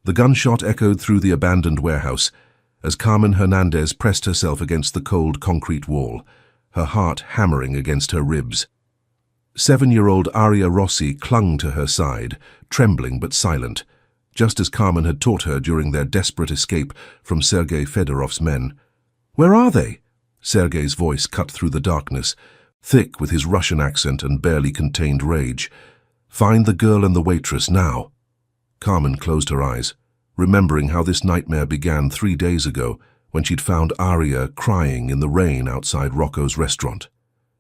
The gunshot echoed through the abandoned warehouse as Carmen Hernandez pressed herself against the cold concrete wall, her heart hammering against her ribs. 7-year-old Aria Rossi clung to her side, trembling but silent, just as Carmen had taught her during their desperate escape from Sergei Fedorov's men. "Where are they?" Sergei's voice cut through the darkness, thick with his Russian accent and barely contained rage. "Find the girl and the waitress now." Carmen closed her eyes, remembering how this nightmare began 3 days ago when she'd found Aria crying in the rain outside Rocco's restaurant.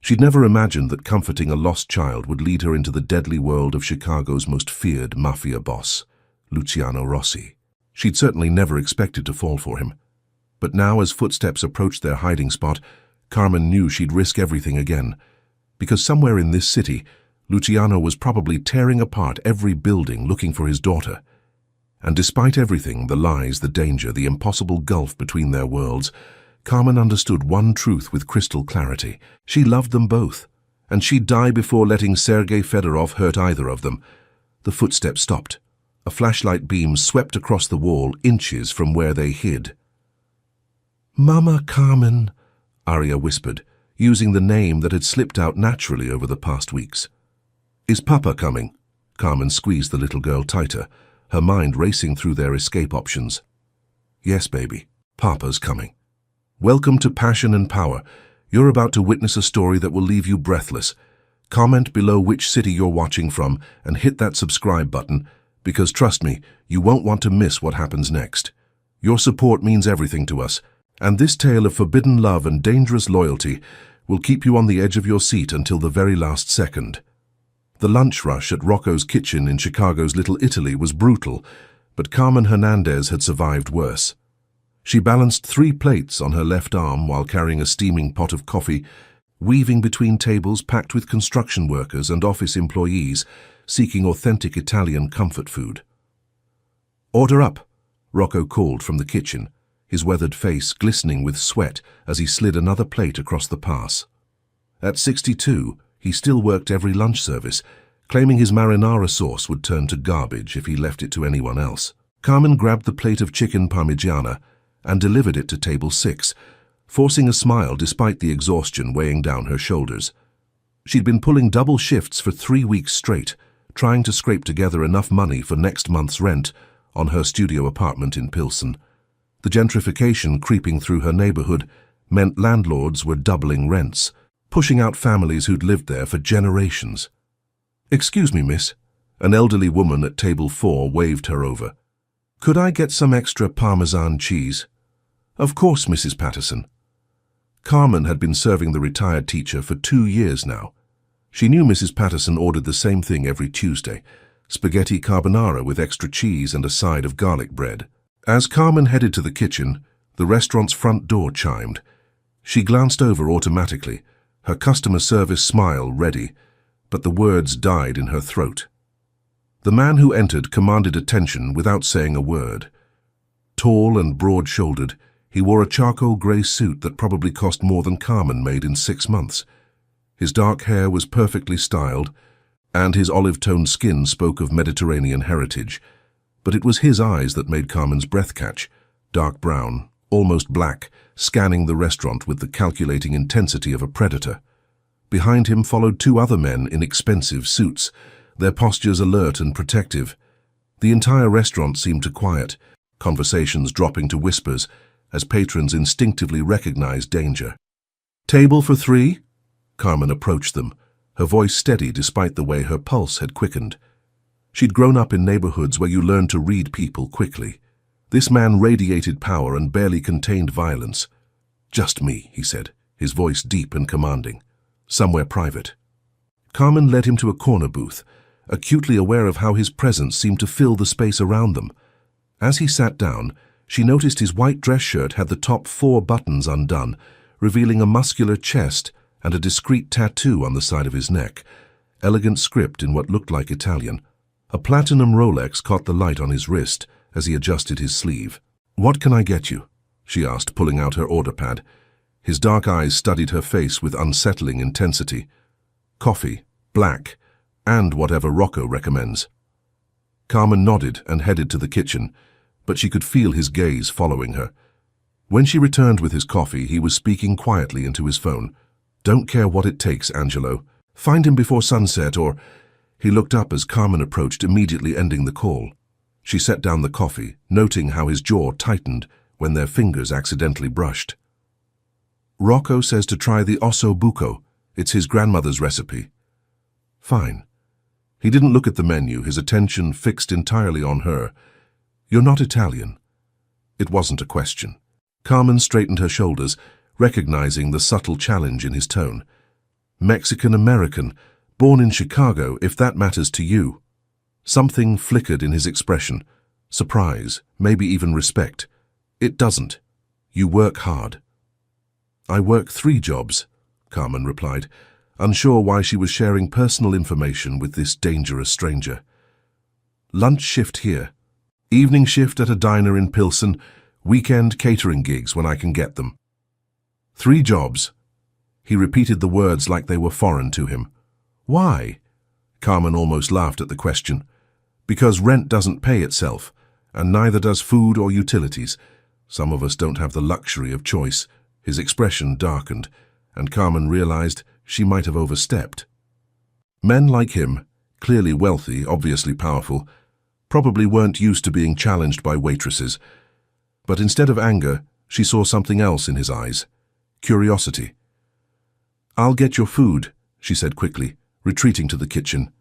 She'd never imagined that comforting a lost child would lead her into the deadly world of Chicago's most feared mafia boss, Luciano Rossi. She'd certainly never expected to fall for him. But now, as footsteps approached their hiding spot, Carmen knew she'd risk everything again. Because somewhere in this city, Luciano was probably tearing apart every building looking for his daughter. And despite everything, the lies, the danger, the impossible gulf between their worlds, Carmen understood one truth with crystal clarity. She loved them both, and she'd die before letting Sergei Fedorov hurt either of them. The footsteps stopped. A flashlight beam swept across the wall, inches from where they hid. "Mama Carmen," Aria whispered, using the name that had slipped out naturally over the past weeks. "Is Papa coming?" Carmen squeezed the little girl tighter, her mind racing through their escape options. "Yes, baby, Papa's coming." Welcome to Passion and Power. You're about to witness a story that will leave you breathless. Comment below which city you're watching from and hit that subscribe button, because trust me, you won't want to miss what happens next. Your support means everything to us, and this tale of forbidden love and dangerous loyalty will keep you on the edge of your seat until the very last second. The lunch rush at Rocco's kitchen in Chicago's Little Italy was brutal, but Carmen Hernandez had survived worse. She balanced 3 plates on her left arm while carrying a steaming pot of coffee, weaving between tables packed with construction workers and office employees seeking authentic Italian comfort food. "Order up," Rocco called from the kitchen, his weathered face glistening with sweat as he slid another plate across the pass. At 62, he still worked every lunch service, claiming his marinara sauce would turn to garbage if he left it to anyone else. Carmen grabbed the plate of chicken parmigiana and delivered it to table 6, forcing a smile despite the exhaustion weighing down her shoulders. She'd been pulling double shifts for 3 weeks straight, trying to scrape together enough money for next month's rent on her studio apartment in Pilsen. The gentrification creeping through her neighborhood meant landlords were doubling rents, pushing out families who'd lived there for generations. "Excuse me, miss." An elderly woman at table 4 waved her over. "Could I get some extra Parmesan cheese?" "Of course, Mrs. Patterson." Carmen had been serving the retired teacher for 2 years now. She knew Mrs. Patterson ordered the same thing every Tuesday, spaghetti carbonara with extra cheese and a side of garlic bread. As Carmen headed to the kitchen, the restaurant's front door chimed. She glanced over automatically, her customer service smile ready, but the words died in her throat. The man who entered commanded attention without saying a word. Tall and broad-shouldered, he wore a charcoal grey suit that probably cost more than Carmen made in 6 months. His dark hair was perfectly styled, and his olive-toned skin spoke of Mediterranean heritage. But it was his eyes that made Carmen's breath catch, dark brown, almost black, scanning the restaurant with the calculating intensity of a predator. Behind him followed 2 other men in expensive suits, their postures alert and protective. The entire restaurant seemed to quiet, conversations dropping to whispers as patrons instinctively recognized danger. "Table for 3? Carmen approached them, her voice steady despite the way her pulse had quickened. She'd grown up in neighborhoods where you learned to read people quickly. This man radiated power and barely contained violence. "Just me," he said, his voice deep and commanding. "Somewhere private." Carmen led him to a corner booth, acutely aware of how his presence seemed to fill the space around them. As he sat down, she noticed his white dress shirt had the top 4 buttons undone, revealing a muscular chest and a discreet tattoo on the side of his neck, elegant script in what looked like Italian. A platinum Rolex caught the light on his wrist as he adjusted his sleeve. "What can I get you?" she asked, pulling out her order pad. His dark eyes studied her face with unsettling intensity. "Coffee, black, and whatever Rocco recommends." Carmen nodded and headed to the kitchen, but she could feel his gaze following her. When she returned with his coffee, he was speaking quietly into his phone. "Don't care what it takes, Angelo. Find him before sunset or—" He looked up as Carmen approached, immediately ending the call. She set down the coffee, noting how his jaw tightened when their fingers accidentally brushed. "Rocco says to try the osso buco. It's his grandmother's recipe." "Fine." He didn't look at the menu, his attention fixed entirely on her. "You're not Italian." It wasn't a question. Carmen straightened her shoulders, recognizing the subtle challenge in his tone. "Mexican-American, born in Chicago, if that matters to you." Something flickered in his expression. Surprise, maybe even respect. "It doesn't. You work hard." "I work 3 jobs," Carmen replied, unsure why she was sharing personal information with this dangerous stranger. "Lunch shift here. Evening shift at a diner in Pilsen. Weekend catering gigs when I can get them." 3 jobs. He repeated the words like they were foreign to him. "Why?" Carmen almost laughed at the question. "Because rent doesn't pay itself, and neither does food or utilities. Some of us don't have the luxury of choice." His expression darkened, and Carmen realized she might have overstepped. Men like him, clearly wealthy, obviously powerful, probably weren't used to being challenged by waitresses. But instead of anger, she saw something else in his eyes. Curiosity. "I'll get your food," she said quickly, retreating to the kitchen.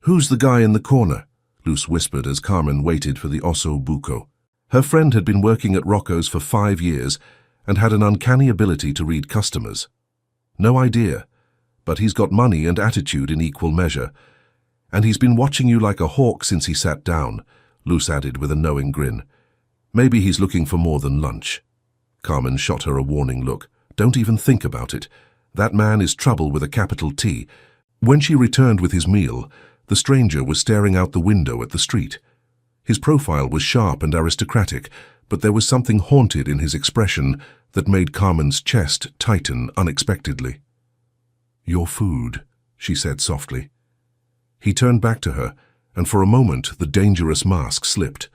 "Who's the guy in the corner?" Luce whispered as Carmen waited for the osso buco. Her friend had been working at Rocco's for 5 years and had an uncanny ability to read customers. "No idea, but he's got money and attitude in equal measure. And he's been watching you like a hawk since he sat down," Luce added with a knowing grin. "Maybe he's looking for more than lunch." Carmen shot her a warning look. "Don't even think about it. That man is trouble with a capital T." When she returned with his meal, the stranger was staring out the window at the street. His profile was sharp and aristocratic, but there was something haunted in his expression that made Carmen's chest tighten unexpectedly. "Your food," she said softly. He turned back to her, and for a moment the dangerous mask slipped.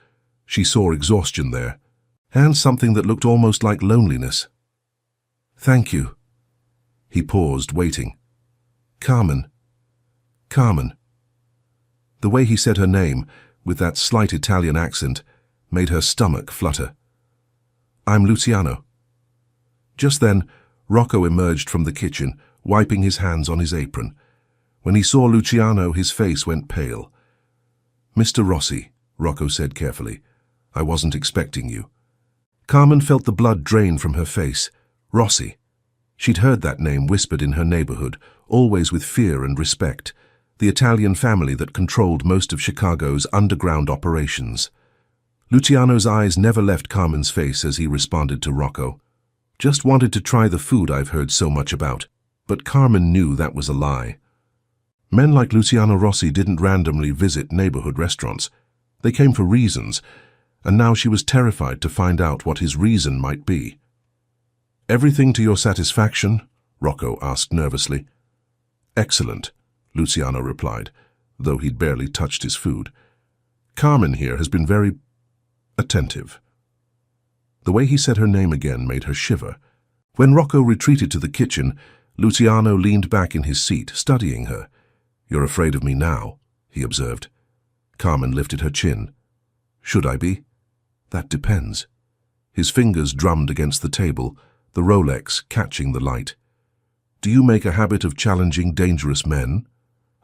She saw exhaustion there, and something that looked almost like loneliness. "Thank you." He paused, waiting. "Carmen. Carmen." The way he said her name, with that slight Italian accent, made her stomach flutter. "I'm Luciano." Just then, Rocco emerged from the kitchen, wiping his hands on his apron. When he saw Luciano, his face went pale. "Mr. Rossi," Rocco said carefully, "I wasn't expecting you." Carmen felt the blood drain from her face. Rossi. She'd heard that name whispered in her neighborhood, always with fear and respect. The Italian family that controlled most of Chicago's underground operations. Luciano's eyes never left Carmen's face as he responded to Rocco. "Just wanted to try the food I've heard so much about." But Carmen knew that was a lie. Men like Luciano Rossi didn't randomly visit neighborhood restaurants. They came for reasons, and now she was terrified to find out what his reason might be. "Everything to your satisfaction?" Rocco asked nervously. "Excellent," Luciano replied, though he'd barely touched his food. "Carmen here has been very attentive." The way he said her name again made her shiver. When Rocco retreated to the kitchen, Luciano leaned back in his seat, studying her. "You're afraid of me now," he observed. Carmen lifted her chin. "Should I be?" "That depends." His fingers drummed against the table, the Rolex catching the light. "Do you make a habit of challenging dangerous men?"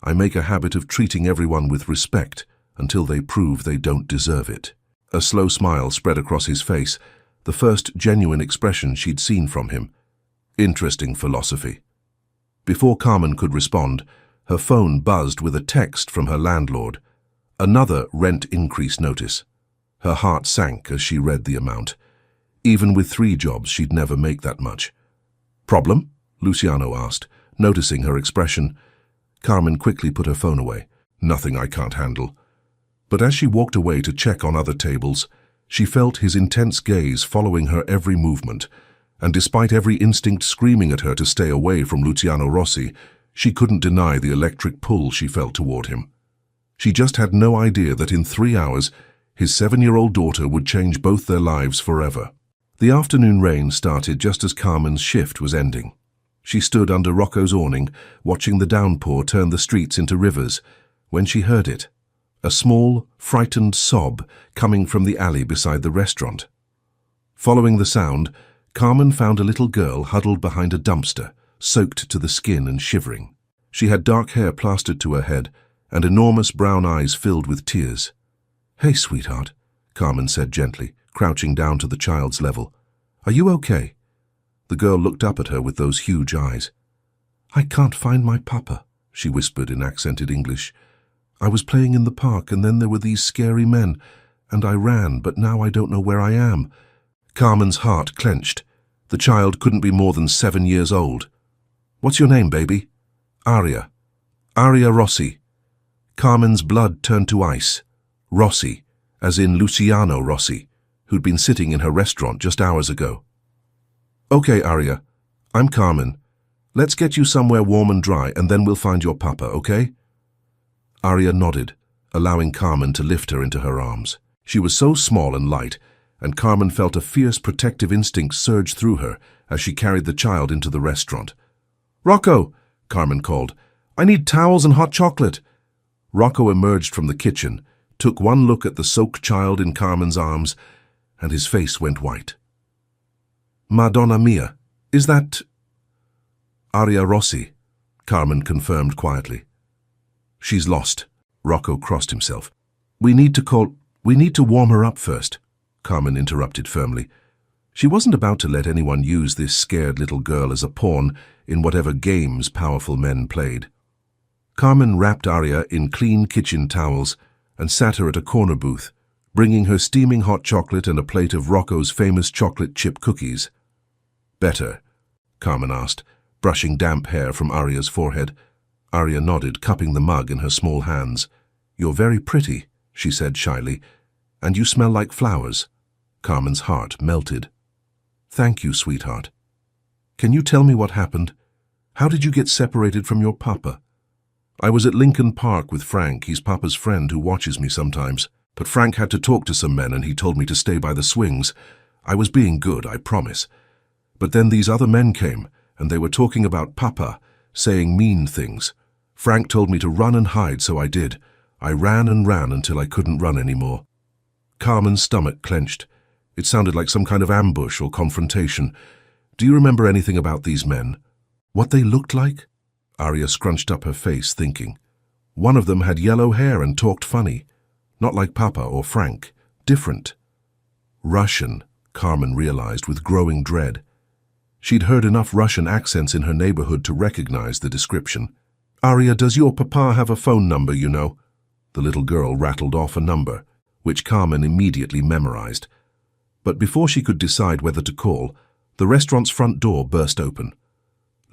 "I make a habit of treating everyone with respect until they prove they don't deserve it." A slow smile spread across his face, the first genuine expression she'd seen from him. Interesting philosophy. Before Carmen could respond, her phone buzzed with a text from her landlord. Another rent increase notice. Her heart sank as she read the amount. Even with 3 jobs, she'd never make that much. "Problem?" Luciano asked, noticing her expression. Carmen quickly put her phone away. "Nothing I can't handle." But as she walked away to check on other tables, she felt his intense gaze following her every movement, and despite every instinct screaming at her to stay away from Luciano Rossi, she couldn't deny the electric pull she felt toward him. She just had no idea that in 3 hours, His 7-year-old daughter would change both their lives forever. The afternoon rain started just as Carmen's shift was ending. She stood under Rocco's awning, watching the downpour turn the streets into rivers, when she heard it. A small, frightened sob coming from the alley beside the restaurant. Following the sound, Carmen found a little girl huddled behind a dumpster, soaked to the skin and shivering. She had dark hair plastered to her head and enormous brown eyes filled with tears. "Hey, sweetheart," Carmen said gently, crouching down to the child's level. "Are you okay?" The girl looked up at her with those huge eyes. "I can't find my papa," she whispered in accented English. "I was playing in the park and then there were these scary men, and I ran, but now I don't know where I am." Carmen's heart clenched. The child couldn't be more than 7 years old. "What's your name, baby?" "Aria. Aria Rossi." Carmen's blood turned to ice. Rossi, as in Luciano Rossi, who'd been sitting in her restaurant just hours ago. "Okay, Aria. I'm Carmen. Let's get you somewhere warm and dry, and then we'll find your papa, okay?" Aria nodded, allowing Carmen to lift her into her arms. She was so small and light, and Carmen felt a fierce protective instinct surge through her as she carried the child into the restaurant. "Rocco," Carmen called, "I need towels and hot chocolate." Rocco emerged from the kitchen, took one look at the soaked child in Carmen's arms, and his face went white. "Madonna mia, is that—" "Aria Rossi," Carmen confirmed quietly. "She's lost." Rocco crossed himself. We need to warm her up first," Carmen interrupted firmly. She wasn't about to let anyone use this scared little girl as a pawn in whatever games powerful men played. Carmen wrapped Aria in clean kitchen towels and sat her at a corner booth, bringing her steaming hot chocolate and a plate of Rocco's famous chocolate chip cookies. "Better?" Carmen asked, brushing damp hair from Aria's forehead. Aria nodded, cupping the mug in her small hands. "You're very pretty," she said shyly, "and you smell like flowers." Carmen's heart melted. "Thank you, sweetheart. Can you tell me what happened? How did you get separated from your papa?" "I was at Lincoln Park with Frank. He's papa's friend who watches me sometimes. But Frank had to talk to some men and he told me to stay by the swings. I was being good, I promise. But then these other men came and they were talking about papa, saying mean things. Frank told me to run and hide, so I did. I ran and ran until I couldn't run anymore." Carmen's stomach clenched. It sounded like some kind of ambush or confrontation. "Do you remember anything about these men? What they looked like?" Aria scrunched up her face, thinking. "One of them had yellow hair and talked funny. Not like Papa or Frank. Different." Russian, Carmen realized with growing dread. She'd heard enough Russian accents in her neighborhood to recognize the description. "Aria, does your papa have a phone number, you know?" The little girl rattled off a number, which Carmen immediately memorized. But before she could decide whether to call, the restaurant's front door burst open.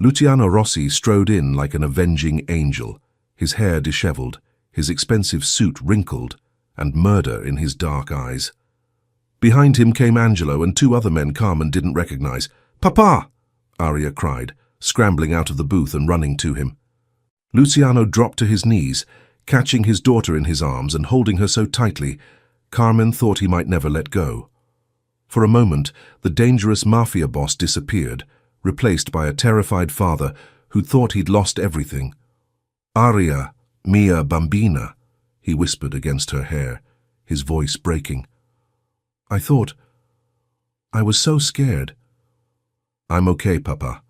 Luciano Rossi strode in like an avenging angel, his hair disheveled, his expensive suit wrinkled, and murder in his dark eyes. Behind him came Angelo and 2 other men Carmen didn't recognize. "Papa!" Aria cried, scrambling out of the booth and running to him. Luciano dropped to his knees, catching his daughter in his arms and holding her so tightly, Carmen thought he might never let go. For a moment, the dangerous Mafia boss disappeared, replaced by a terrified father who thought he'd lost everything. "Aria, mia bambina," he whispered against her hair, his voice breaking. I was so scared." "I'm okay, Papa.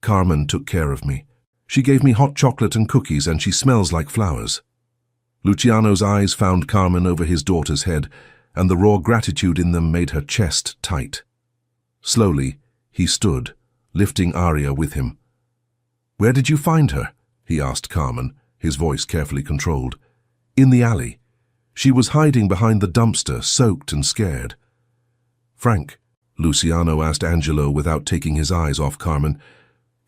Carmen took care of me. She gave me hot chocolate and cookies, and she smells like flowers." Luciano's eyes found Carmen over his daughter's head, and the raw gratitude in them made her chest tight. Slowly, he stood, lifting Aria with him. "Where did you find her?" he asked Carmen, his voice carefully controlled. "In the alley. She was hiding behind the dumpster, soaked and scared." "Frank?" Luciano asked Angelo without taking his eyes off Carmen.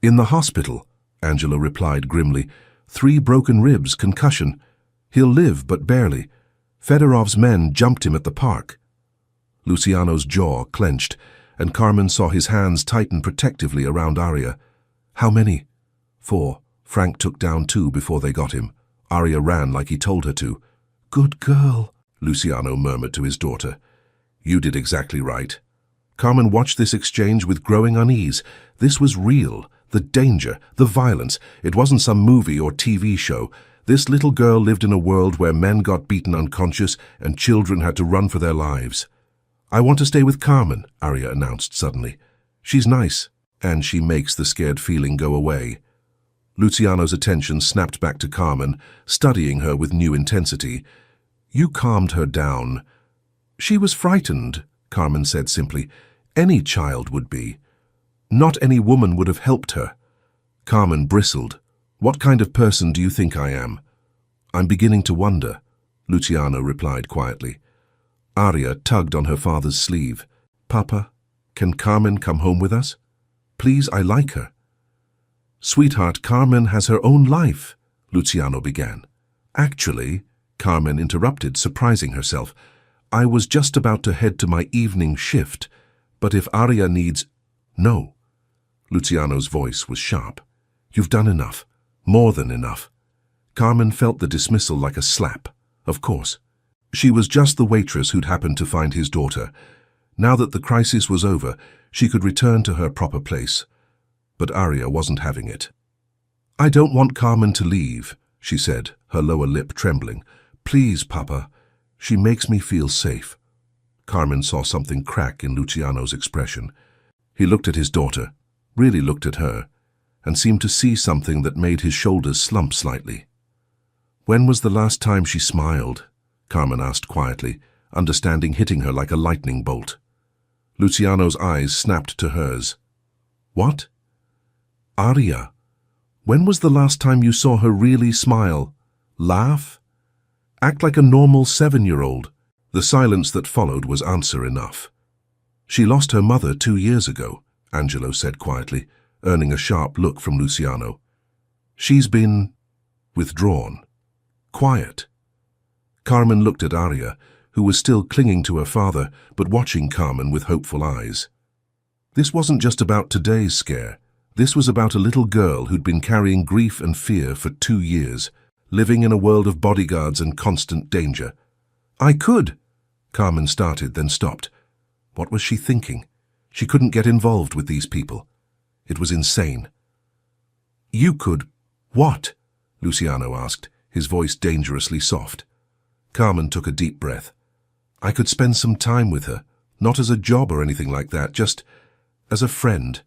"In the hospital," Angelo replied grimly. 3 broken ribs, concussion. He'll live, but barely. Fedorov's men jumped him at the park." Luciano's jaw clenched, and Carmen saw his hands tighten protectively around Aria. "How many?" 4. Frank took down 2 before they got him. Aria ran like he told her to. "Good girl," Luciano murmured to his daughter. You did exactly right. Carmen watched this exchange with growing unease. This was real. The danger, the violence. It wasn't some movie or TV show. This little girl lived in a world where men got beaten unconscious and children had to run for their lives. I want to stay with Carmen, Arya announced suddenly. She's nice, and she makes the scared feeling go away. Luciano's attention snapped back to Carmen, studying her with new intensity. You calmed her down. She was frightened, Carmen said simply. Any child would be. Not any woman would have helped her. Carmen bristled. What kind of person do you think I am? I'm beginning to wonder, Luciano replied quietly. Arya tugged on her father's sleeve. Papa, can Carmen come home with us? Please, I like her. Sweetheart, Carmen has her own life, Luciano began. Actually, Carmen interrupted, surprising herself. I was just about to head to my evening shift, but if Arya needs... No. Luciano's voice was sharp. You've done enough. More than enough. Carmen felt the dismissal like a slap. Of course. She was just the waitress who'd happened to find his daughter. Now that the crisis was over, she could return to her proper place. But Arya wasn't having it. I don't want Carmen to leave, she said, her lower lip trembling. Please, Papa. She makes me feel safe. Carmen saw something crack in Luciano's expression. He looked at his daughter, really looked at her, and seemed to see something that made his shoulders slump slightly. When was the last time she smiled? Carmen asked quietly, understanding hitting her like a lightning bolt. Luciano's eyes snapped to hers. What? Arya, when was the last time you saw her really smile? Laugh? Act like a normal 7-year-old. The silence that followed was answer enough. She lost her mother 2 years ago, Angelo said quietly, earning a sharp look from Luciano. She's been withdrawn. Quiet. Carmen looked at Arya, who was still clinging to her father, but watching Carmen with hopeful eyes. This wasn't just about today's scare. This was about a little girl who'd been carrying grief and fear for 2 years, living in a world of bodyguards and constant danger. I could, Carmen started, then stopped. What was she thinking? She couldn't get involved with these people. It was insane. You could... What? Luciano asked, his voice dangerously soft. Carmen took a deep breath. I could spend some time with her, not as a job or anything like that, just as a friend,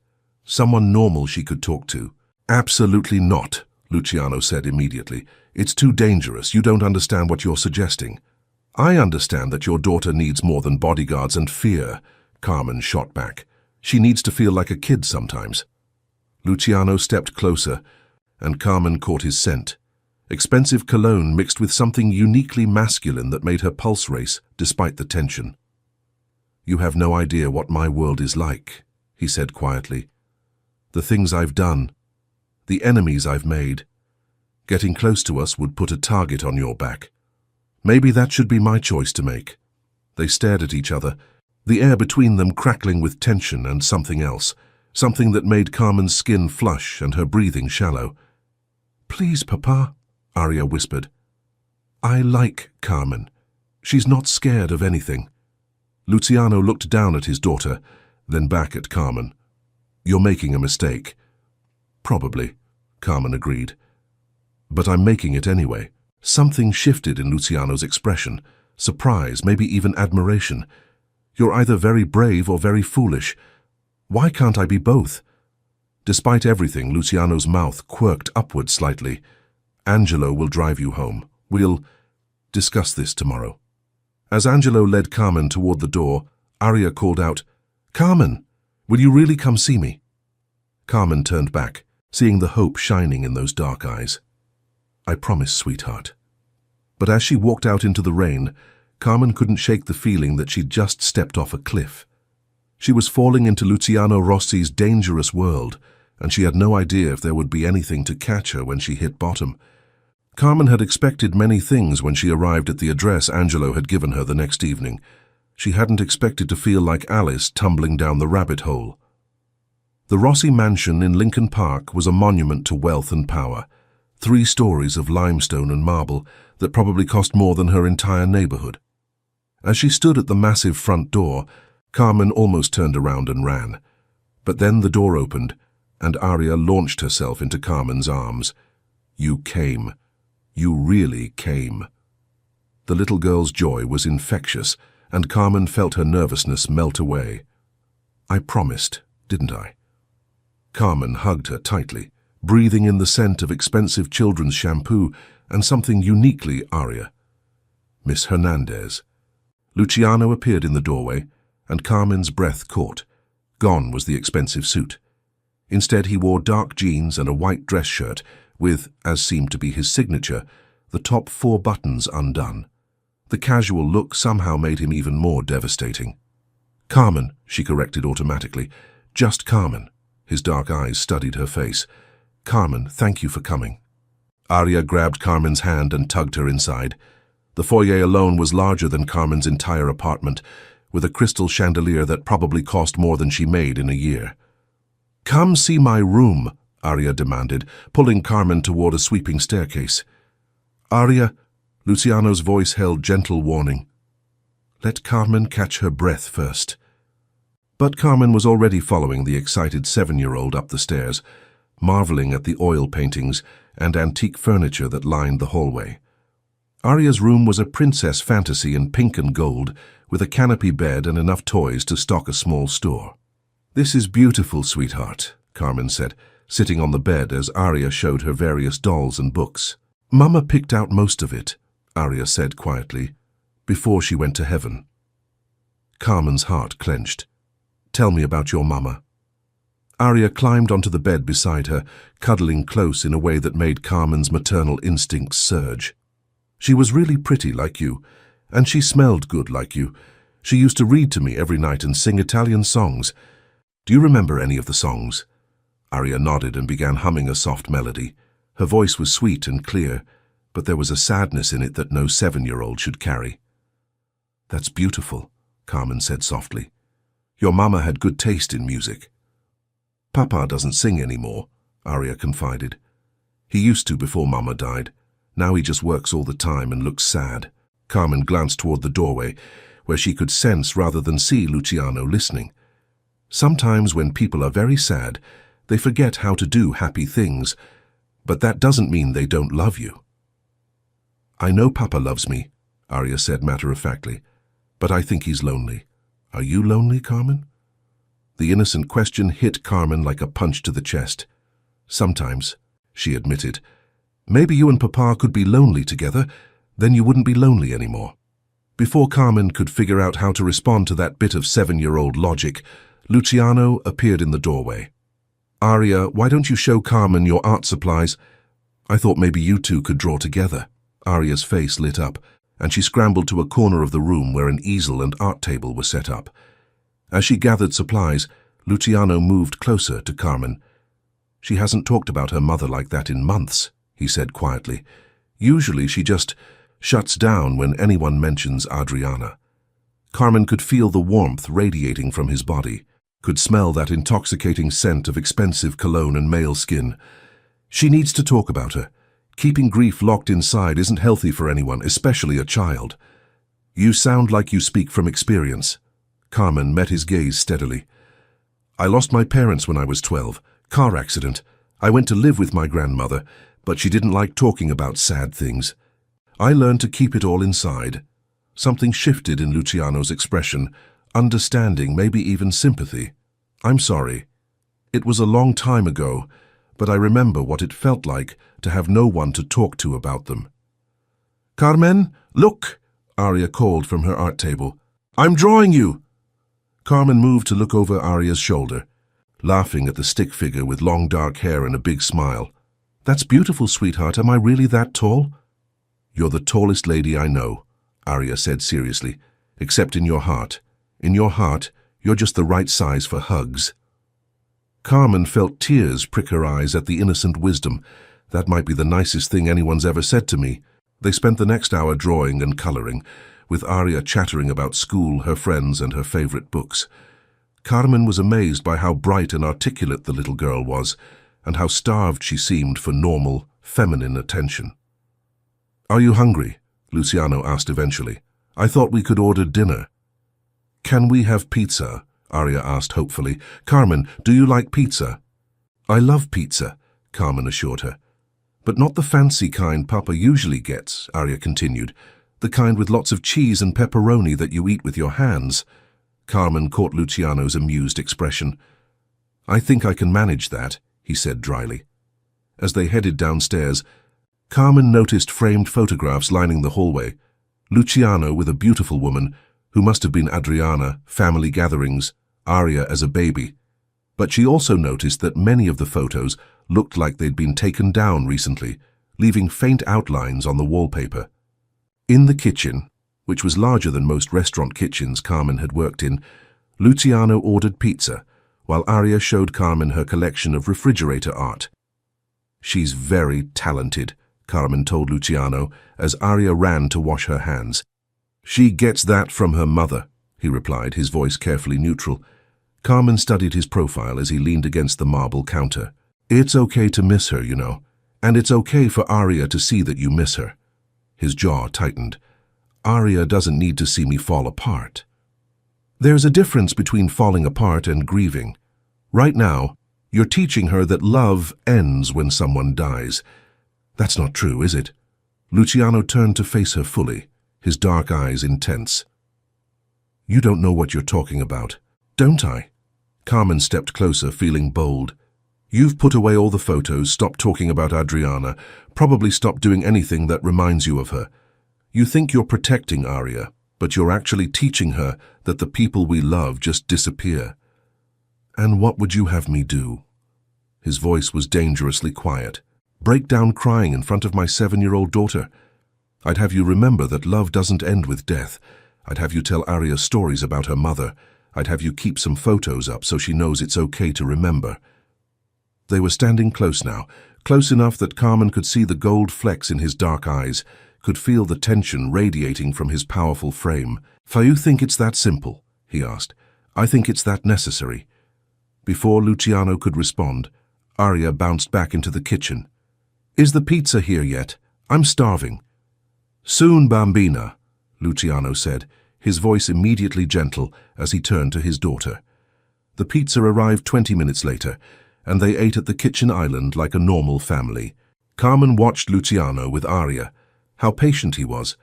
someone normal she could talk to. Absolutely not, Luciano said immediately. It's too dangerous. You don't understand what you're suggesting. I understand that your daughter needs more than bodyguards and fear, Carmen shot back. She needs to feel like a kid sometimes. Luciano stepped closer, and Carmen caught his scent. Expensive cologne mixed with something uniquely masculine that made her pulse race despite the tension. You have no idea what my world is like, he said quietly. The things I've done, the enemies I've made. Getting close to us would put a target on your back. Maybe that should be my choice to make. They stared at each other, the air between them crackling with tension and something else, something that made Carmen's skin flush and her breathing shallow. Please, Papa, Arya whispered. I like Carmen. She's not scared of anything. Luciano looked down at his daughter, then back at Carmen. You're making a mistake. Probably, Carmen agreed. But I'm making it anyway. Something shifted in Luciano's expression, surprise, maybe even admiration. You're either very brave or very foolish. Why can't I be both? Despite everything, Luciano's mouth quirked upward slightly. Angelo will drive you home. We'll discuss this tomorrow. As Angelo led Carmen toward the door, Arya called out, Carmen, will you really come see me? Carmen turned back, seeing the hope shining in those dark eyes. I promise, sweetheart. But as she walked out into the rain, Carmen couldn't shake the feeling that she'd just stepped off a cliff. She was falling into Luciano Rossi's dangerous world, and she had no idea if there would be anything to catch her when she hit bottom. Carmen had expected many things when she arrived at the address Angelo had given her the next evening. She hadn't expected to feel like Alice tumbling down the rabbit hole. The Rossi mansion in Lincoln Park was a monument to wealth and power. 3 stories of limestone and marble that probably cost more than her entire neighborhood. As she stood at the massive front door, Carmen almost turned around and ran. But then the door opened, and Aria launched herself into Carmen's arms. "You came. You really came." The little girl's joy was infectious, and Carmen felt her nervousness melt away. "I promised, didn't I?" Carmen hugged her tightly, breathing in the scent of expensive children's shampoo and something uniquely Aria. "Miss Hernandez." Luciano appeared in the doorway, and Carmen's breath caught. Gone was the expensive suit. Instead, he wore dark jeans and a white dress shirt with, as seemed to be his signature, the top 4 buttons undone. The casual look somehow made him even more devastating. "Carmen," she corrected automatically. "Just Carmen." His dark eyes studied her face. "Carmen, thank you for coming." Aria grabbed Carmen's hand and tugged her inside. The foyer alone was larger than Carmen's entire apartment, with a crystal chandelier that probably cost more than she made in a year. "Come see my room," Aria demanded, pulling Carmen toward a sweeping staircase. "Aria," Luciano's voice held gentle warning. "Let Carmen catch her breath first." But Carmen was already following the excited 7-year-old up the stairs, marveling at the oil paintings and antique furniture that lined the hallway. Aria's room was a princess fantasy in pink and gold, with a canopy bed and enough toys to stock a small store. "This is beautiful, sweetheart," Carmen said, sitting on the bed as Aria showed her various dolls and books. "Mama picked out most of it," Aria said quietly, "before she went to heaven." Carmen's heart clenched. "Tell me about your mama." Aria climbed onto the bed beside her, cuddling close in a way that made Carmen's maternal instincts surge. "She was really pretty like you, and she smelled good like you. She used to read to me every night and sing Italian songs. Do you remember any of the songs?" Aria nodded and began humming a soft melody. Her voice was sweet and clear, but there was a sadness in it that no 7-year-old should carry. "That's beautiful," Carmen said softly. "Your mama had good taste in music." "Papa doesn't sing anymore," Aria confided. "He used to before Mama died. Now he just works all the time and looks sad." Carmen glanced toward the doorway, where she could sense rather than see Luciano listening. Sometimes when people are very sad, they forget how to do happy things, but that doesn't mean they don't love you. "I know Papa loves me," Aria said matter-of-factly, "but I think he's lonely. Are you lonely, Carmen?" The innocent question hit Carmen like a punch to the chest. "Sometimes," she admitted. "Maybe you and Papa could be lonely together, then you wouldn't be lonely anymore." Before Carmen could figure out how to respond to that bit of 7-year-old logic, Luciano appeared in the doorway. "Aria, why don't you show Carmen your art supplies? I thought maybe you two could draw together." Aria's face lit up, and she scrambled to a corner of the room where an easel and art table were set up. As she gathered supplies, Luciano moved closer to Carmen. "She hasn't talked about her mother like that in months," he said quietly. "Usually she just shuts down when anyone mentions Adriana." Carmen could feel the warmth radiating from his body, could smell that intoxicating scent of expensive cologne and male skin. She needs to talk about her. Keeping grief locked inside isn't healthy for anyone, especially a child. "You sound like you speak from experience." Carmen met his gaze steadily. "I lost my parents when I was 12. Car accident. I went to live with my grandmother, but she didn't like talking about sad things. I learned to keep it all inside." Something shifted in Luciano's expression, understanding, maybe even sympathy. "I'm sorry. It was a long time ago, but I remember what it felt like to have no one to talk to about them." "Carmen, look!" Aria called from her art table. "I'm drawing you!" Carmen moved to look over Aria's shoulder, laughing at the stick figure with long dark hair and a big smile. "That's beautiful, sweetheart. Am I really that tall?" "You're the tallest lady I know," Aria said seriously, "except in your heart. In your heart, you're just the right size for hugs." Carmen felt tears prick her eyes at the innocent wisdom. That might be the nicest thing anyone's ever said to me. They spent the next hour drawing and coloring, with Aria chattering about school, her friends, and her favorite books. Carmen was amazed by how bright and articulate the little girl was, and how starved she seemed for normal, feminine attention. "Are you hungry?" Luciano asked eventually. I thought we could order dinner. Can we have pizza? Arya asked hopefully. Carmen, do you like pizza? I love pizza, Carmen assured her. But not the fancy kind Papa usually gets, Arya continued. The kind with lots of cheese and pepperoni that you eat with your hands. Carmen caught Luciano's amused expression. I think I can manage that, he said dryly. As they headed downstairs, Carmen noticed framed photographs lining the hallway. Luciano with a beautiful woman, who must have been Adriana, family gatherings, Arya as a baby. But she also noticed that many of the photos looked like they'd been taken down recently, leaving faint outlines on the wallpaper. In the kitchen, which was larger than most restaurant kitchens Carmen had worked in, Luciano ordered pizza, while Arya showed Carmen her collection of refrigerator art. She's very talented, Carmen told Luciano as Arya ran to wash her hands. She gets that from her mother, he replied, his voice carefully neutral. Carmen studied his profile as he leaned against the marble counter. It's okay to miss her, you know, and it's okay for Arya to see that you miss her. His jaw tightened. Arya doesn't need to see me fall apart. There's a difference between falling apart and grieving. Right now, you're teaching her that love ends when someone dies. That's not true, is it? Luciano turned to face her fully, his dark eyes intense. You don't know what you're talking about, don't I? Carmen stepped closer, feeling bold. You've put away all the photos, stopped talking about Adriana, probably stopped doing anything that reminds you of her. You think you're protecting Arya, but you're actually teaching her that the people we love just disappear. And what would you have me do? His voice was dangerously quiet. Break down crying in front of my 7-year-old daughter. I'd have you remember that love doesn't end with death. I'd have you tell Arya stories about her mother. I'd have you keep some photos up so she knows it's okay to remember. They were standing close now, close enough that Carmen could see the gold flecks in his dark eyes, could feel the tension radiating from his powerful frame. You think it's that simple? He asked. I think it's that necessary. Before Luciano could respond, Arya bounced back into the kitchen. Is the pizza here yet? I'm starving. Soon, bambina, Luciano said, his voice immediately gentle as he turned to his daughter. The pizza arrived 20 minutes later, and they ate at the kitchen island like a normal family. Carmen watched Luciano with Arya. How patient he was,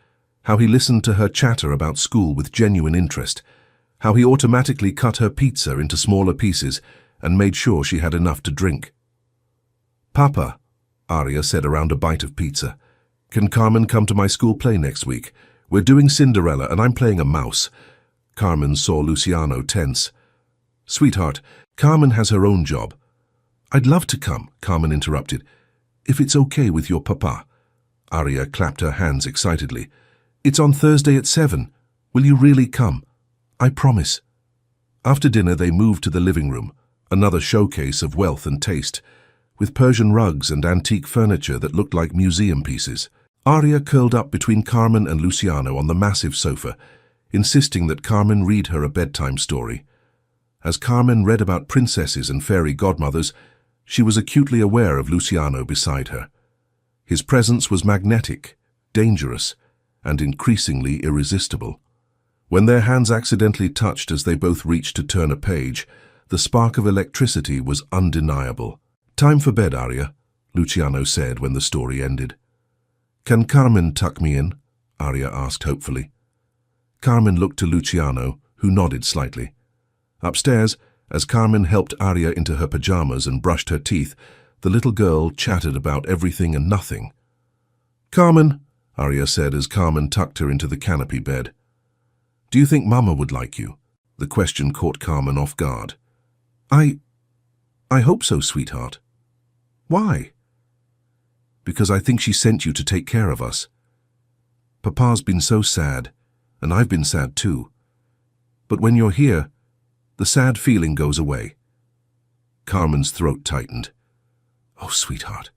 how he listened to her chatter about school with genuine interest, how he automatically cut her pizza into smaller pieces and made sure she had enough to drink. Papa, Arya said around a bite of pizza, can Carmen come to my school play next week? We're doing Cinderella and I'm playing a mouse. Carmen saw Luciano tense. Sweetheart, Carmen has her own job. I'd love to come, Carmen interrupted. If it's okay with your papa. Arya clapped her hands excitedly. It's on Thursday at 7. Will you really come? I promise. After dinner they moved to the living room, another showcase of wealth and taste, with Persian rugs and antique furniture that looked like museum pieces. Arya curled up between Carmen and Luciano on the massive sofa, insisting that Carmen read her a bedtime story. As Carmen read about princesses and fairy godmothers, she was acutely aware of Luciano beside her. His presence was magnetic, dangerous, and increasingly irresistible. When their hands accidentally touched as they both reached to turn a page, the spark of electricity was undeniable. Time for bed, Arya, Luciano said when the story ended. Can Carmen tuck me in? Arya asked hopefully. Carmen looked to Luciano, who nodded slightly. Upstairs, as Carmen helped Arya into her pajamas and brushed her teeth, the little girl chattered about everything and nothing. Carmen, Arya said as Carmen tucked her into the canopy bed. Do you think Mama would like you? The question caught Carmen off guard. I hope so, sweetheart. Why? Because I think she sent you to take care of us. Papa's been so sad, and I've been sad too. But when you're here, the sad feeling goes away. Carmen's throat tightened. Oh, sweetheart,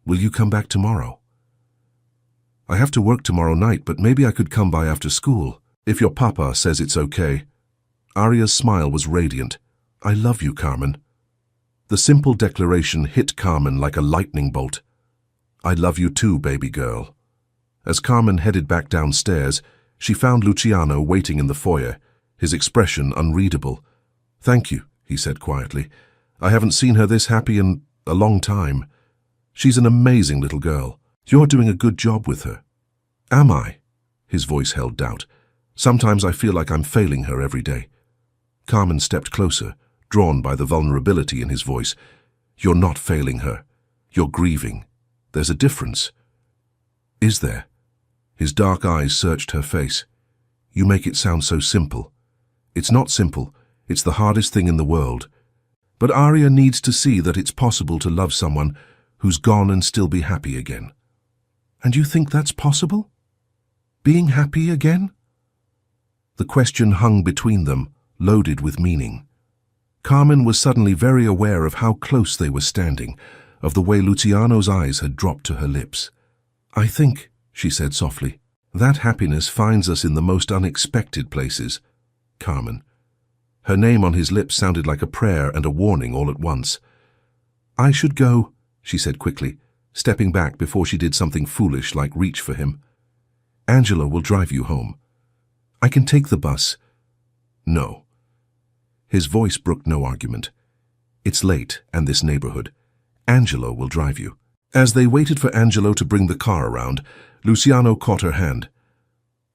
will you come back tomorrow? I have to work tomorrow night, but maybe I could come by after school, if your papa says it's okay. Arya's smile was radiant. I love you, Carmen. The simple declaration hit Carmen like a lightning bolt. I love you too, baby girl. As Carmen headed back downstairs, She found Luciano waiting in the foyer, his expression unreadable. "Thank you," he said quietly. "I haven't seen her this happy in a long time. She's an amazing little girl. You're doing a good job with her." "Am I?" His voice held doubt. "Sometimes I feel like I'm failing her every day." Carmen stepped closer, drawn by the vulnerability in his voice. "You're not failing her. You're grieving. There's a difference." "Is there?" His dark eyes searched her face. "You make it sound so simple." "It's not simple. It's the hardest thing in the world. But Arya needs to see that it's possible to love someone who's gone and still be happy again." "And you think that's possible? Being happy again?" The question hung between them, loaded with meaning. Carmen was suddenly very aware of how close they were standing, of the way Luciano's eyes had dropped to her lips. "I think," she said softly, "that happiness finds us in the most unexpected places." Carmen. Her name on his lips sounded like a prayer and a warning all at once. "I should go," she said quickly, stepping back before she did something foolish like reach for him. "Angela will drive you home." "I can take the bus." "No." His voice brooked no argument. "It's late, and this neighborhood. Angelo will drive you." As they waited for Angelo to bring the car around, Luciano caught her hand.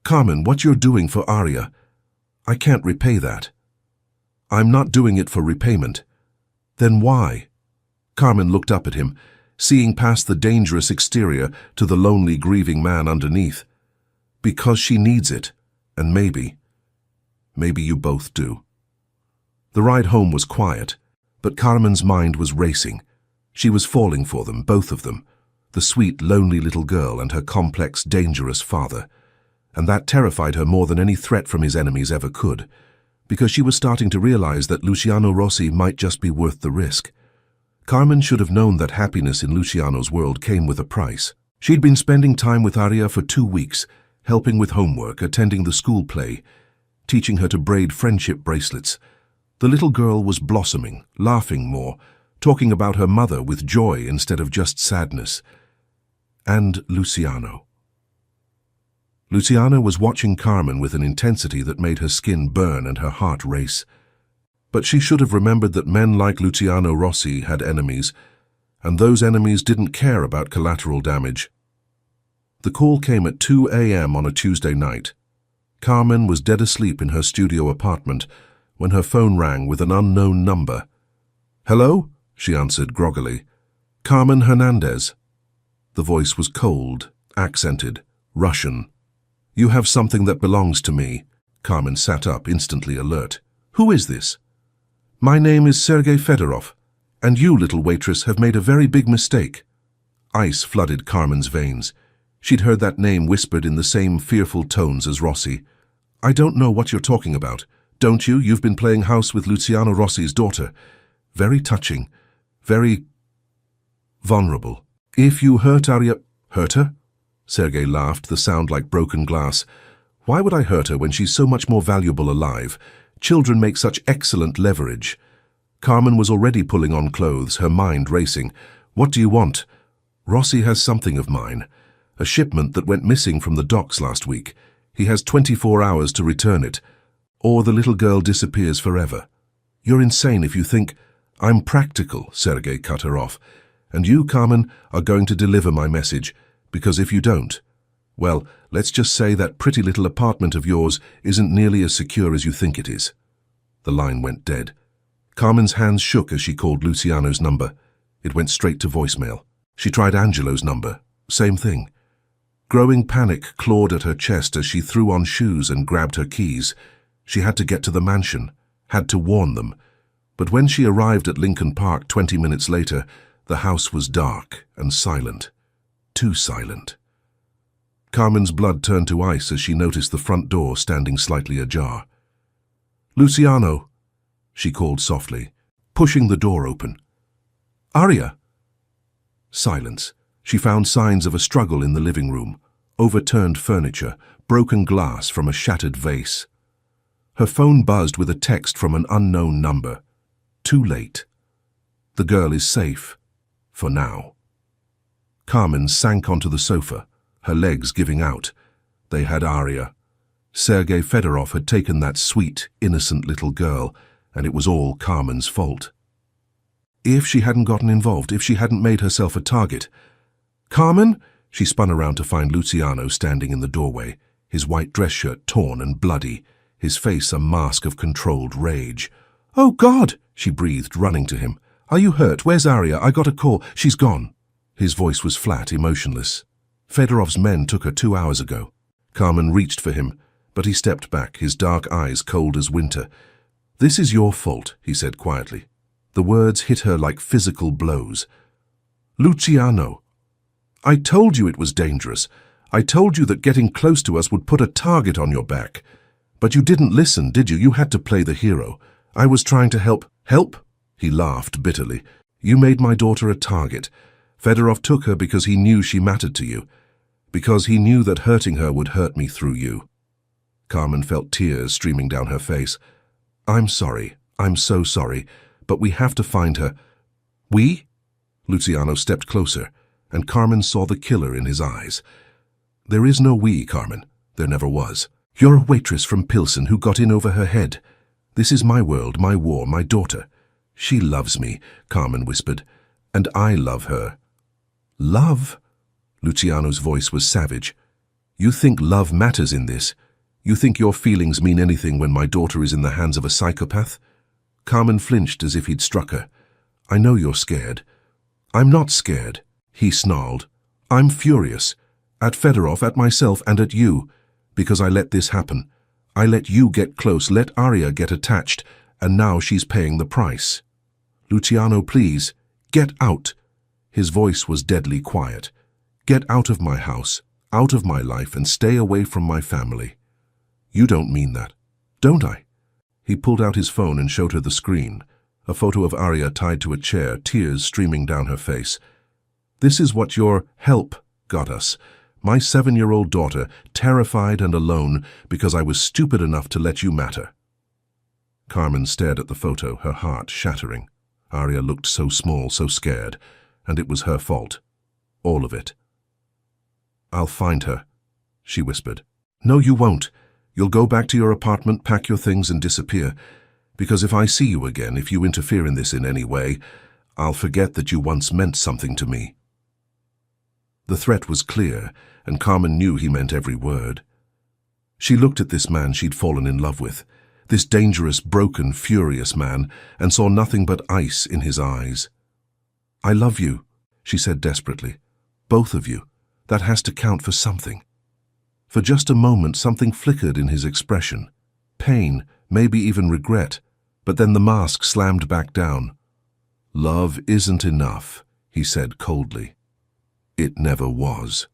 "Carmen, what you're doing for Arya, I can't repay that." "I'm not doing it for repayment." "Then why?" Carmen looked up at him, seeing past the dangerous exterior to the lonely, grieving man underneath. "Because she needs it, and maybe you both do." The ride home was quiet, but Carmen's mind was racing. She was falling for them, both of them, the sweet, lonely little girl and her complex, dangerous father. And that terrified her more than any threat from his enemies ever could, because she was starting to realize that Luciano Rossi might just be worth the risk. Carmen should have known that happiness in Luciano's world came with a price. She'd been spending time with Arya for 2 weeks, helping with homework, attending the school play, teaching her to braid friendship bracelets. The little girl was blossoming, laughing more, talking about her mother with joy instead of just sadness. And Luciano. Luciano was watching Carmen with an intensity that made her skin burn and her heart race. But she should have remembered that men like Luciano Rossi had enemies, and those enemies didn't care about collateral damage. The call came at 2 a.m. on a Tuesday night. Carmen was dead asleep in her studio apartment when her phone rang with an unknown number. "Hello?" she answered groggily. "Carmen Hernandez." The voice was cold, accented, Russian. "You have something that belongs to me." Carmen sat up, instantly alert. "Who is this?" "My name is Sergei Fedorov, and you, little waitress, have made a very big mistake." Ice flooded Carmen's veins. She'd heard that name whispered in the same fearful tones as Rossi. "I don't know what you're talking about. Don't you? You've been playing house with Luciano Rossi's daughter. Very touching. Very vulnerable. If you hurt Arya—" "Hurt her?" Sergei laughed, the sound like broken glass. "Why would I hurt her when she's so much more valuable alive? Children make such excellent leverage." Carmen was already pulling on clothes, her mind racing. "What do you want?" "Rossi has something of mine. A shipment that went missing from the docks last week. He has 24 hours to return it, or the little girl disappears forever." "You're insane if you think—" "I'm practical," Sergei cut her off. "And you, Carmen, are going to deliver my message, because if you don't, well, let's just say that pretty little apartment of yours isn't nearly as secure as you think it is." The line went dead. Carmen's hands shook as she called Luciano's number. It went straight to voicemail. She tried Angelo's number. Same thing. Growing panic clawed at her chest as she threw on shoes and grabbed her keys. She had to get to the mansion, had to warn them. But when she arrived at Lincoln Park 20 minutes later, the house was dark and silent. Too silent. Carmen's blood turned to ice as she noticed the front door standing slightly ajar. "Luciano," she called softly, pushing the door open. "Arya?" Silence. She found signs of a struggle in the living room, overturned furniture, broken glass from a shattered vase. Her phone buzzed with a text from an unknown number. Too late. The girl is safe. For now. Carmen sank onto the sofa, her legs giving out. They had Arya. Sergei Fedorov had taken that sweet, innocent little girl, and it was all Carmen's fault. If she hadn't gotten involved, if she hadn't made herself a target. "Carmen?" She spun around to find Luciano standing in the doorway, his white dress shirt torn and bloody, his face a mask of controlled rage. "Oh, God!" she breathed, running to him. "Are you hurt? Where's Aria? I got a call. She's gone." His voice was flat, emotionless. "Fedorov's men took her 2 hours ago." Carmen reached for him, but he stepped back, his dark eyes cold as winter. "This is your fault," he said quietly. The words hit her like physical blows. "Luciano, I told you it was dangerous. I told you that getting close to us would put a target on your back. But you didn't listen, did you? You had to play the hero. I was trying to help." "Help?" He laughed bitterly. "You made my daughter a target. Fedorov took her because he knew she mattered to you, because he knew that hurting her would hurt me through you." Carmen felt tears streaming down her face. "I'm sorry. I'm so sorry. But we have to find her." "We?" Luciano stepped closer, and Carmen saw the killer in his eyes. "There is no we, Carmen. There never was. You're a waitress from Pilsen who got in over her head. This is my world, my war, my daughter. She loves me," Carmen whispered, "and I love her." "Love?" Luciano's voice was savage. "You think love matters in this? You think your feelings mean anything when my daughter is in the hands of a psychopath?" Carmen flinched as if he'd struck her. "I know you're scared." "I'm not scared," he snarled. "I'm furious. At Fedorov, at myself, and at you. Because I let this happen. I let you get close, let Aria get attached, and now she's paying the price." "Luciano, please, get out." His voice was deadly quiet. "Get out of my house, out of my life, and stay away from my family." "You don't mean that." "Don't I?" He pulled out his phone and showed her the screen, a photo of Aria tied to a chair, tears streaming down her face. "This is what your help got us. My 7-year-old daughter, terrified and alone because I was stupid enough to let you matter." Carmen stared at the photo, her heart shattering. Aria looked so small, so scared, and it was her fault. All of it. "I'll find her," she whispered. "No, you won't. You'll go back to your apartment, pack your things and disappear. Because if I see you again, if you interfere in this in any way, I'll forget that you once meant something to me." The threat was clear, and Carmen knew he meant every word. She looked at this man she'd fallen in love with, this dangerous, broken, furious man, and saw nothing but ice in his eyes. "I love you," she said desperately. "Both of you. That has to count for something." For just a moment, something flickered in his expression. Pain, maybe even regret, but then the mask slammed back down. "Love isn't enough," he said coldly. "It never was."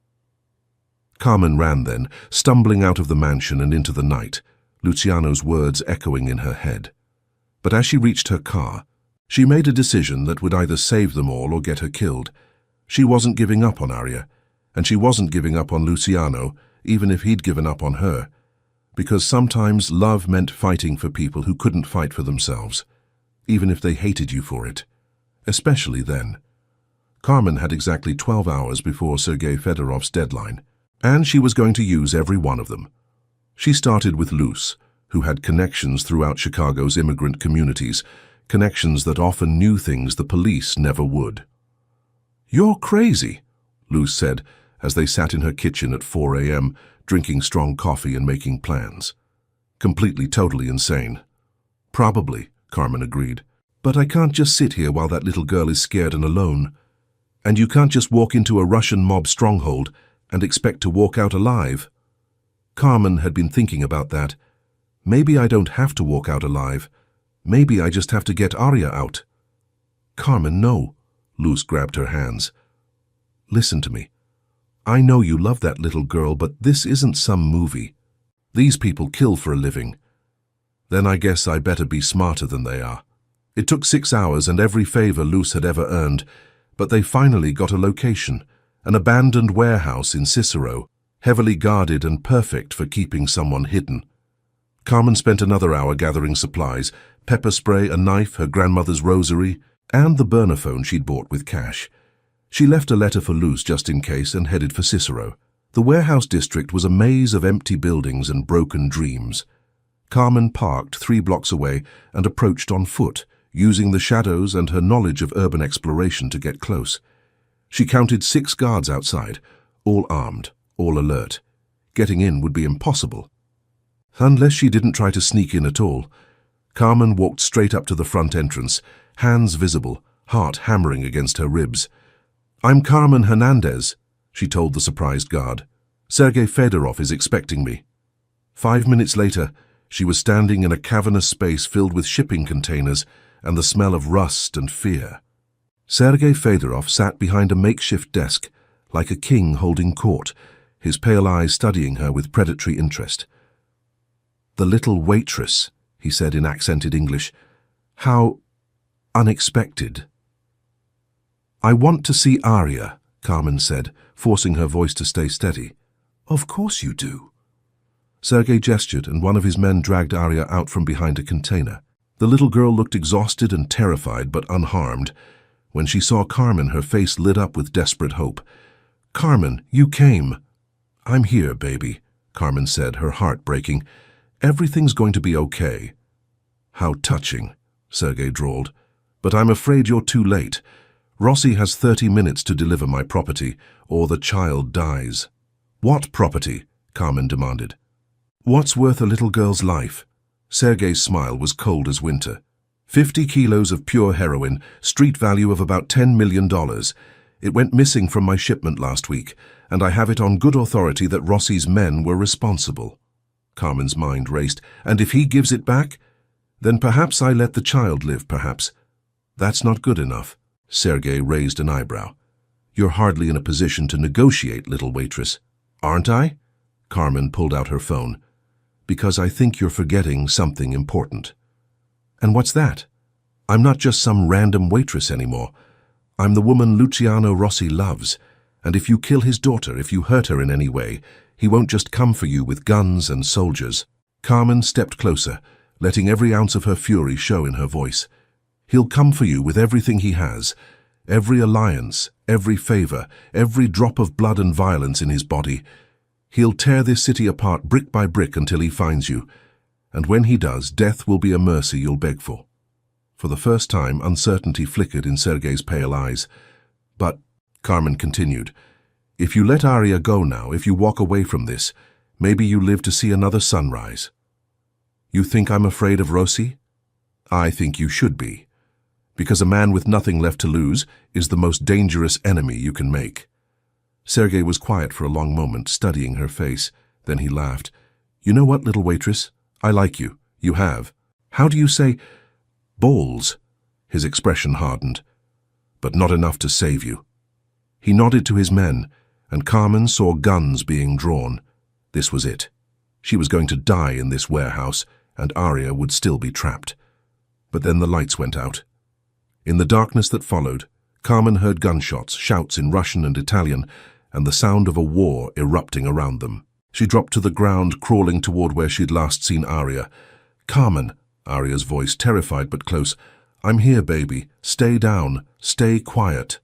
Carmen ran then, stumbling out of the mansion and into the night, Luciano's words echoing in her head. But as she reached her car, she made a decision that would either save them all or get her killed. She wasn't giving up on Aria, and she wasn't giving up on Luciano, even if he'd given up on her. Because sometimes love meant fighting for people who couldn't fight for themselves, even if they hated you for it. Especially then. Carmen had exactly 12 hours before Sergei Fedorov's deadline, and she was going to use every one of them. She started with Luz, who had connections throughout Chicago's immigrant communities, connections that often knew things the police never would. "You're crazy," Luz said, as they sat in her kitchen at 4 a.m., drinking strong coffee and making plans. "Completely, totally insane." "Probably," Carmen agreed. "But I can't just sit here while that little girl is scared and alone. And you can't just walk into a Russian mob stronghold and expect to walk out alive." Carmen had been thinking about that. Maybe I don't have to walk out alive. Maybe I just have to get Aria out. "Carmen, no." Luz grabbed her hands. "Listen to me. I know you love that little girl, but this isn't some movie. These people kill for a living. Then I guess I better be smarter than they are." It took 6 hours and every favor Luz had ever earned, but they finally got a location, an abandoned warehouse in Cicero, heavily guarded and perfect for keeping someone hidden. Carmen spent another hour gathering supplies, pepper spray, a knife, her grandmother's rosary, and the burner phone she'd bought with cash. She left a letter for Luz just in case and headed for Cicero. The warehouse district was a maze of empty buildings and broken dreams. Carmen parked 3 blocks away and approached on foot, using the shadows and her knowledge of urban exploration to get close. She counted 6 guards outside, all armed, all alert. Getting in would be impossible. Unless she didn't try to sneak in at all. Carmen walked straight up to the front entrance, hands visible, heart hammering against her ribs. "I'm Carmen Hernandez," she told the surprised guard. "Sergei Fedorov is expecting me." 5 minutes later, she was standing in a cavernous space filled with shipping containers and the smell of rust and fear. Sergei Fedorov sat behind a makeshift desk, like a king holding court, his pale eyes studying her with predatory interest. "The little waitress," he said in accented English. "How unexpected." "I want to see Arya," Carmen said, forcing her voice to stay steady. "Of course you do." Sergei gestured, and one of his men dragged Arya out from behind a container. The little girl looked exhausted and terrified, but unharmed. When she saw Carmen, her face lit up with desperate hope. "Carmen, you came." "I'm here, baby," Carmen said, her heart breaking. "Everything's going to be okay." "How touching," Sergei drawled. "But I'm afraid you're too late. Rossi has 30 minutes to deliver my property, or the child dies." "What property?" Carmen demanded. "What's worth a little girl's life?" Sergei's smile was cold as winter. 50 kilos of pure heroin, street value of about $10 million. It went missing from my shipment last week, and I have it on good authority that Rossi's men were responsible. Carmen's mind raced. "And if he gives it back? Then perhaps I let the child live, perhaps." "That's not good enough." Sergei raised an eyebrow. "You're hardly in a position to negotiate, little waitress." "Aren't I?" Carmen pulled out her phone. "Because I think you're forgetting something important." "And what's that?" "I'm not just some random waitress anymore. I'm the woman Luciano Rossi loves, and if you kill his daughter, if you hurt her in any way, he won't just come for you with guns and soldiers." Carmen stepped closer, letting every ounce of her fury show in her voice. "He'll come for you with everything he has, every alliance, every favor, every drop of blood and violence in his body. He'll tear this city apart brick by brick until he finds you, and when he does, death will be a mercy you'll beg for." For the first time, uncertainty flickered in Sergei's pale eyes. "But," Carmen continued, "if you let Arya go now, if you walk away from this, maybe you live to see another sunrise." "You think I'm afraid of Rossi?" "I think you should be, because a man with nothing left to lose is the most dangerous enemy you can make." Sergei was quiet for a long moment, studying her face. Then he laughed. "You know what, little waitress? I like you. You have. How do you say balls?" His expression hardened. "But not enough to save you." He nodded to his men, and Carmen saw guns being drawn. This was it. She was going to die in this warehouse, and Arya would still be trapped. But then the lights went out. In the darkness that followed, Carmen heard gunshots, shouts in Russian and Italian, and the sound of a war erupting around them. She dropped to the ground, crawling toward where she'd last seen Arya. "Carmen," Arya's voice, terrified but close. "I'm here, baby. Stay down. Stay quiet."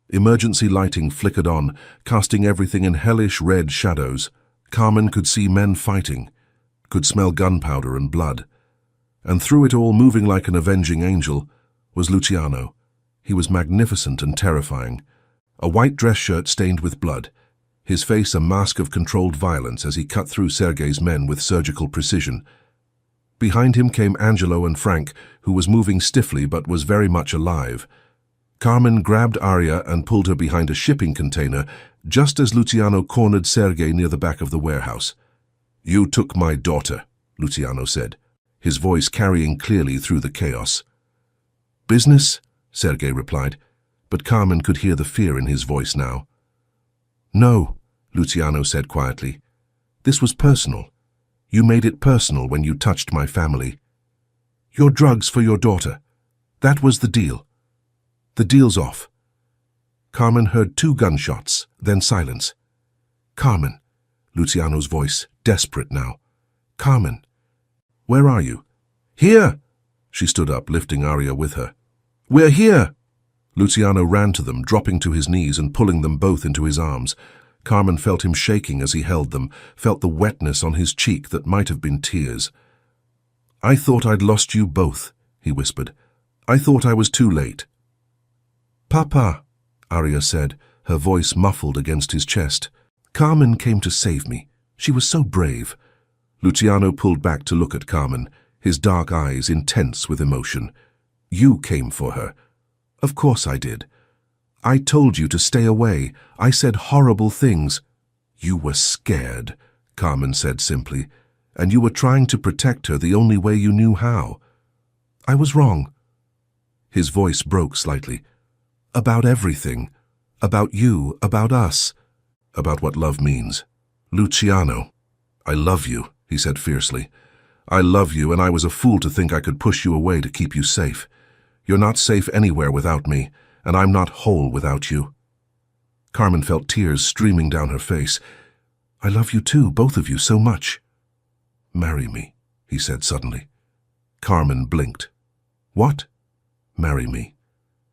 Emergency lighting flickered on, casting everything in hellish red shadows. Carmen could see men fighting, could smell gunpowder and blood. And through it all, moving like an avenging angel, was Luciano. He was magnificent and terrifying. A white dress shirt stained with blood, his face a mask of controlled violence as he cut through Sergei's men with surgical precision. Behind him came Angelo and Frank, who was moving stiffly but was very much alive. Carmen grabbed Arya and pulled her behind a shipping container, just as Luciano cornered Sergei near the back of the warehouse. "You took my daughter," Luciano said, his voice carrying clearly through the chaos. "Business?" Sergei replied, but Carmen could hear the fear in his voice now. "No," Luciano said quietly. "This was personal. You made it personal when you touched my family. Your drugs for your daughter. That was the deal. The deal's off." Carmen heard 2 gunshots, then silence. "Carmen," Luciano's voice, desperate now. "Carmen, where are you?" "Here!" She stood up, lifting Arya with her. "We're here!" Luciano ran to them, dropping to his knees and pulling them both into his arms. Carmen felt him shaking as he held them, felt the wetness on his cheek that might have been tears. "I thought I'd lost you both," he whispered. "I thought I was too late." "Papa," Arya said, her voice muffled against his chest. "Carmen came to save me. She was so brave." Luciano pulled back to look at Carmen, his dark eyes intense with emotion. "You came for her." "Of course I did. I told you to stay away. I said horrible things." "You were scared," Carmen said simply, "and you were trying to protect her the only way you knew how." "I was wrong." His voice broke slightly. "About everything. About you, about us. About what love means." "Luciano, I love you," he said fiercely. "I love you, and I was a fool to think I could push you away to keep you safe. You're not safe anywhere without me, and I'm not whole without you." Carmen felt tears streaming down her face. "I love you too, both of you, so much." "Marry me," he said suddenly. Carmen blinked. "What?" "Marry me.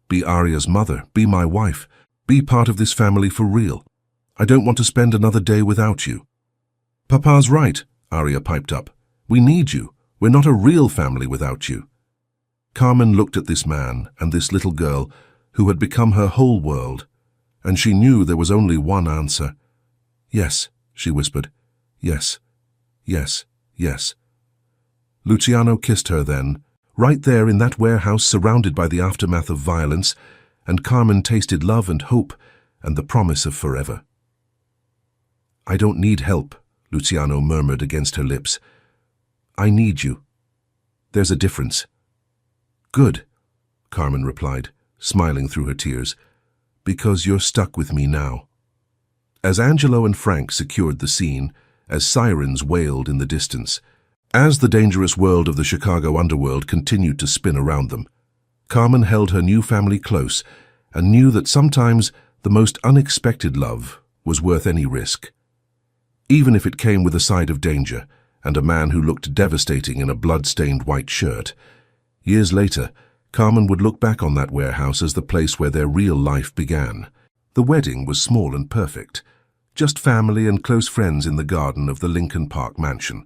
Be Arya's mother, be my wife, be part of this family for real. I don't want to spend another day without you." "Papa's right," Arya piped up. "We need you. We're not a real family without you." Carmen looked at this man and this little girl who had become her whole world, and she knew there was only one answer. "Yes," she whispered. "Yes, yes, yes." Luciano kissed her then, right there in that warehouse surrounded by the aftermath of violence, and Carmen tasted love and hope and the promise of forever. "I don't need help," Luciano murmured against her lips. "I need you. There's a difference." "Good," Carmen replied, smiling through her tears, "because you're stuck with me now." As Angelo and Frank secured the scene, as sirens wailed in the distance, as the dangerous world of the Chicago underworld continued to spin around them, Carmen held her new family close and knew that sometimes the most unexpected love was worth any risk. Even if it came with a side of danger and a man who looked devastating in a blood-stained white shirt. Years later, Carmen would look back on that warehouse as the place where their real life began. The wedding was small and perfect, just family and close friends in the garden of the Lincoln Park mansion.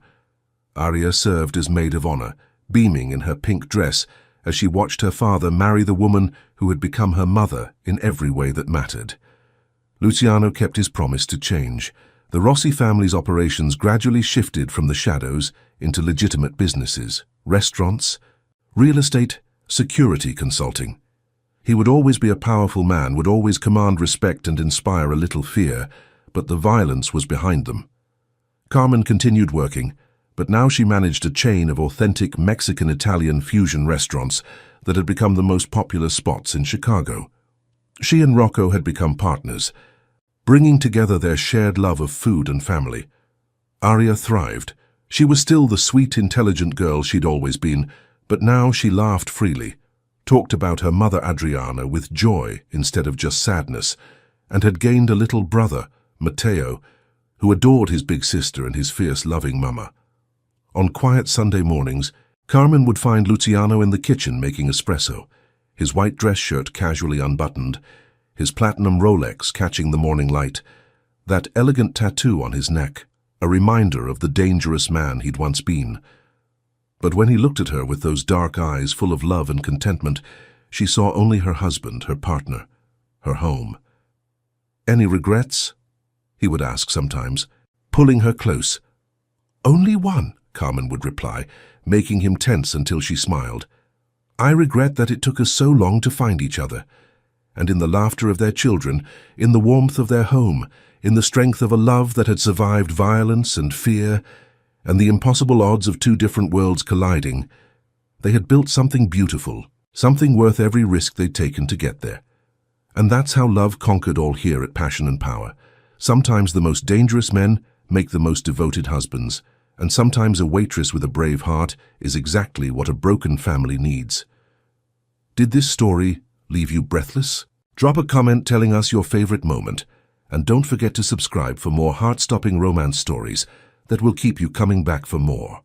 Arya served as maid of honor, beaming in her pink dress as she watched her father marry the woman who had become her mother in every way that mattered. Luciano kept his promise to change. The Rossi family's operations gradually shifted from the shadows into legitimate businesses, restaurants, real estate, security consulting. He would always be a powerful man, would always command respect and inspire a little fear, but the violence was behind them. Carmen continued working, but now she managed a chain of authentic Mexican-Italian fusion restaurants that had become the most popular spots in Chicago. She and Rocco had become partners, bringing together their shared love of food and family. Arya thrived. She was still the sweet, intelligent girl she'd always been, but now she laughed freely, talked about her mother Adriana with joy instead of just sadness, and had gained a little brother, Matteo, who adored his big sister and his fierce, loving mama. On quiet Sunday mornings, Carmen would find Luciano in the kitchen making espresso, his white dress shirt casually unbuttoned, his platinum Rolex catching the morning light, that elegant tattoo on his neck, a reminder of the dangerous man he'd once been. But when he looked at her with those dark eyes full of love and contentment, she saw only her husband, her partner, her home. "Any regrets?" he would ask sometimes, pulling her close. "Only one," Carmen would reply, making him tense until she smiled. "I regret that it took us so long to find each other." And in the laughter of their children, in the warmth of their home, in the strength of a love that had survived violence and fear, and the impossible odds of two different worlds colliding, they had built something beautiful, something worth every risk they'd taken to get there. And that's how love conquered all here at Passion and Power. Sometimes the most dangerous men make the most devoted husbands, and sometimes a waitress with a brave heart is exactly what a broken family needs. Did this story leave you breathless? Drop a comment telling us your favorite moment, and don't forget to subscribe for more heart-stopping romance stories that will keep you coming back for more.